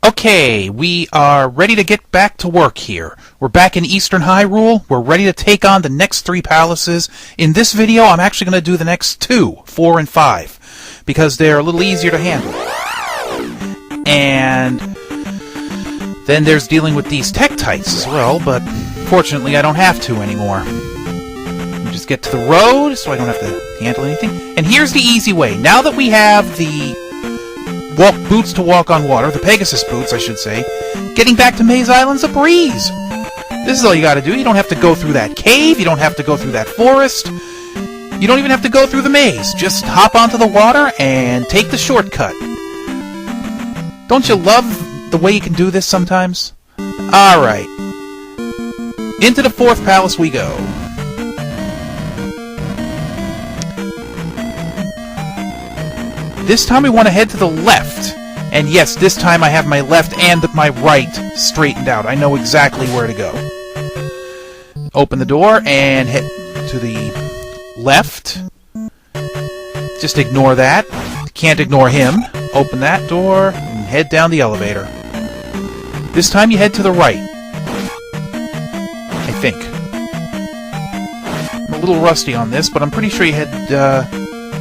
Okay, we are ready to get back to work here. We're back in Eastern Hyrule. We're ready to take on the next 3 palaces. In this video, I'm actually going to do the next 2, 4, and 5, because they're a little easier to handle. And then there's dealing with these Tektites as well, but fortunately I don't have to anymore. Just get to the road so I don't have to handle anything. And here's the easy way. Now that we have the boots to walk on water, the Pegasus boots, I should say, getting back to Maze Island's a breeze. This is all you gotta do. You don't have to go through that cave, you don't have to go through that forest, you don't even have to go through the maze. Just hop onto the water and take the shortcut. Don't you love the way you can do this sometimes? Alright. Into the 4th palace we go. This time we want to head to the left. And yes, this time I have my left and my right straightened out. I know exactly where to go. Open the door and head to the left. Just ignore that. Can't ignore him. Open that door and head down the elevator. This time you head to the right. I think. I'm a little rusty on this, but I'm pretty sure you head...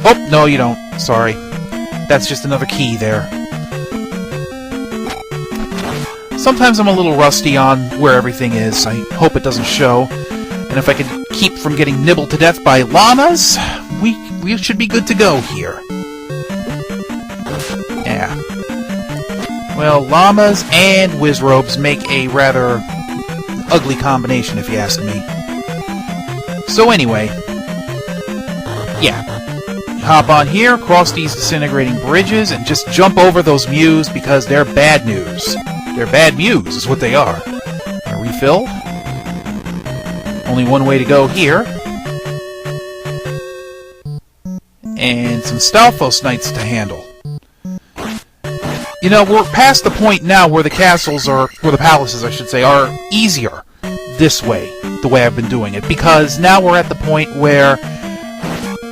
Oh, no you don't. Sorry. That's just another key there. Sometimes I'm a little rusty on where everything is. I hope it doesn't show. And if I can keep from getting nibbled to death by llamas, we should be good to go here. Yeah. Well, llamas and Wizrobes make a rather ugly combination, if you ask me. So anyway, yeah. Hop on here, cross these disintegrating bridges, and just jump over those mews because they're bad news. They're bad mews, is what they are. A refill. Only one way to go here. And some Stalfos Knights to handle. You know, we're past the point now where the castles are, or the palaces, I should say, are easier this way, the way I've been doing it, because now we're at the point where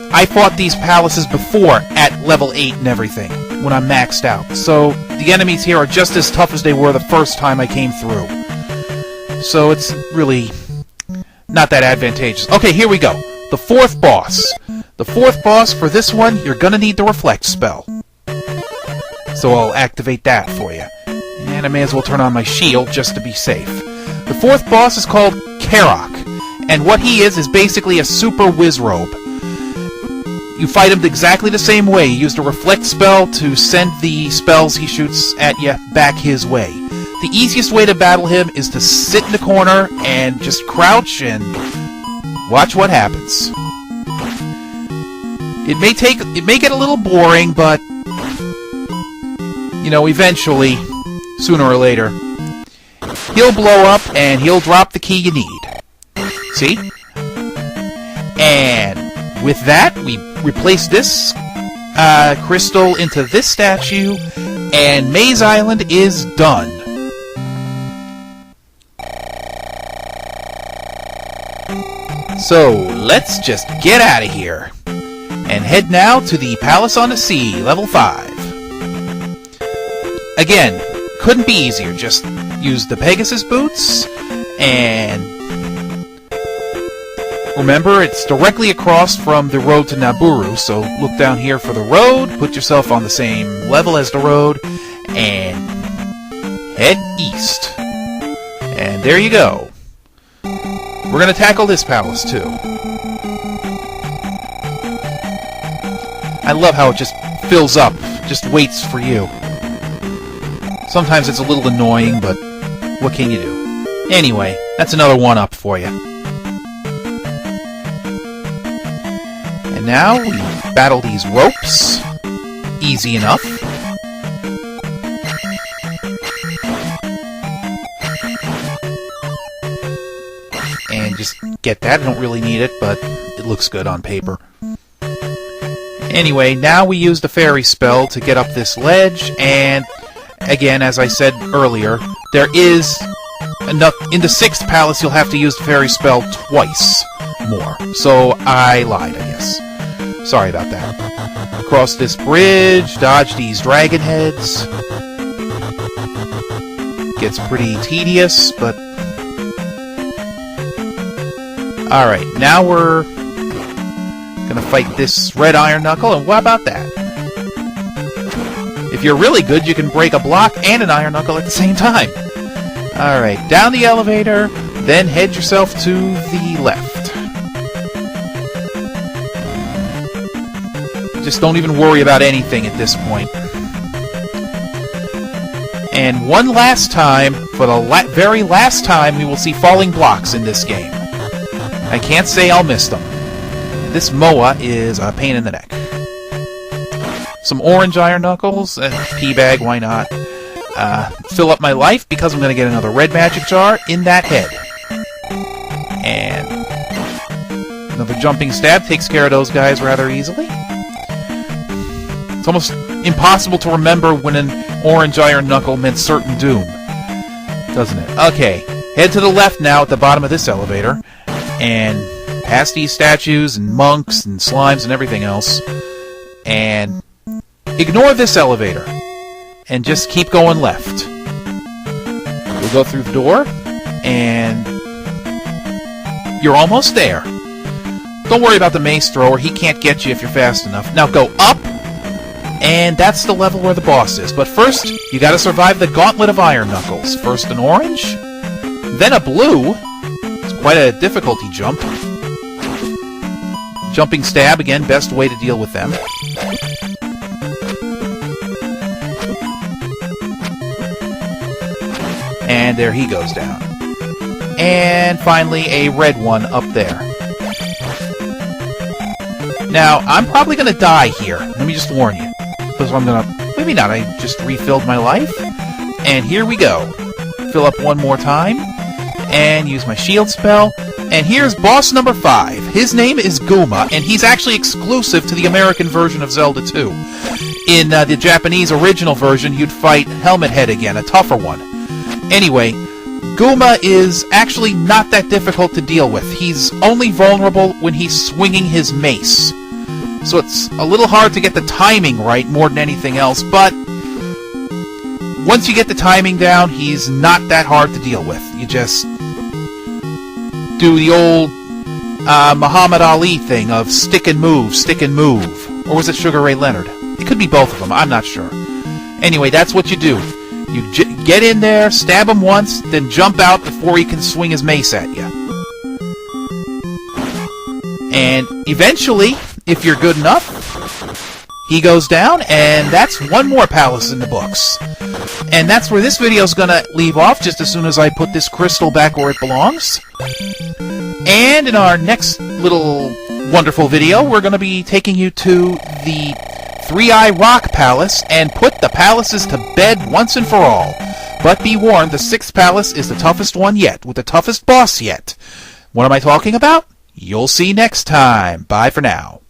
I fought these palaces before at level 8 and everything, when I'm maxed out. So the enemies here are just as tough as they were the first time I came through. So it's really not that advantageous. Okay, here we go. The 4th boss. The 4th boss, for this one, you're gonna need the Reflect spell. So I'll activate that for you. And I may as well turn on my shield just to be safe. The 4th boss is called Carock. And what he is basically a super Wizrobe. You fight him exactly the same way. You use the Reflect spell to send the spells he shoots at you back his way. The easiest way to battle him is to sit in the corner and just crouch and watch what happens. It may get a little boring, but you know, eventually, sooner or later, he'll blow up and he'll drop the key you need. See? And with that, we replace this crystal into this statue, and Maze Island is done. So, let's just get out of here, and head now to the Palace on the Sea, level 5. Again, couldn't be easier. Just use the Pegasus boots, and remember, it's directly across from the road to Naburu, so look down here for the road, put yourself on the same level as the road, and head east. And there you go. We're going to tackle this palace, too. I love how it just fills up, just waits for you. Sometimes it's a little annoying, but what can you do? Anyway, that's another one-up for you. And now we battle these ropes. Easy enough. And just get that. I don't really need it, but it looks good on paper. Anyway, now we use the fairy spell to get up this ledge, and again, as I said earlier, there is enough. In the 6th palace, you'll have to use the fairy spell twice more. So I lied, I guess. Sorry about that. Cross this bridge, dodge these dragon heads. gets pretty tedious, but... Alright, now we're gonna fight this red iron knuckle, and what about that? If you're really good, you can break a block and an iron knuckle at the same time. Alright, down the elevator, then head yourself to the left. Just don't even worry about anything at this point. And one last time, for the very last time, we will see falling blocks in this game. I can't say I'll miss them. This Moa is a pain in the neck. Some orange iron knuckles, pea bag, why not? Fill up my life because I'm going to get another red magic jar in that head. And another jumping stab takes care of those guys rather easily. It's almost impossible to remember when an orange iron knuckle meant certain doom, doesn't it? Okay, head to the left now at the bottom of this elevator, and past these statues and monks and slimes and everything else, and ignore this elevator, and just keep going left. We'll go through the door, and you're almost there. Don't worry about the mace thrower, he can't get you if you're fast enough. Now go up, and that's the level where the boss is. But first, you gotta survive the Gauntlet of Iron Knuckles. First an orange, then a blue. It's quite a difficulty jump. Jumping stab, again, best way to deal with them. And there he goes down. And finally, a red one up there. Now, I'm probably gonna die here. Let me just warn you. Because I'm gonna... Maybe not, I just refilled my life. And here we go. Fill up one more time. And use my shield spell. And here's boss number 5. His name is Gooma, and he's actually exclusive to the American version of Zelda 2. In the Japanese original version, you'd fight Helmet Head again, a tougher one. Anyway, Gooma is actually not that difficult to deal with. He's only vulnerable when he's swinging his mace. So it's a little hard to get the timing right more than anything else, but once you get the timing down, he's not that hard to deal with. You just do the old Muhammad Ali thing of stick and move, stick and move. Or was it Sugar Ray Leonard? It could be both of them, I'm not sure. Anyway, that's what you do. You get in there, stab him once, then jump out before he can swing his mace at you. And eventually, if you're good enough, he goes down, and that's one more palace in the books. And that's where this video is going to leave off, just as soon as I put this crystal back where it belongs. And in our next little wonderful video, we're going to be taking you to the Three-Eye Rock Palace and put the palaces to bed once and for all. But be warned, the 6th palace is the toughest one yet, with the toughest boss yet. What am I talking about? You'll see next time. Bye for now.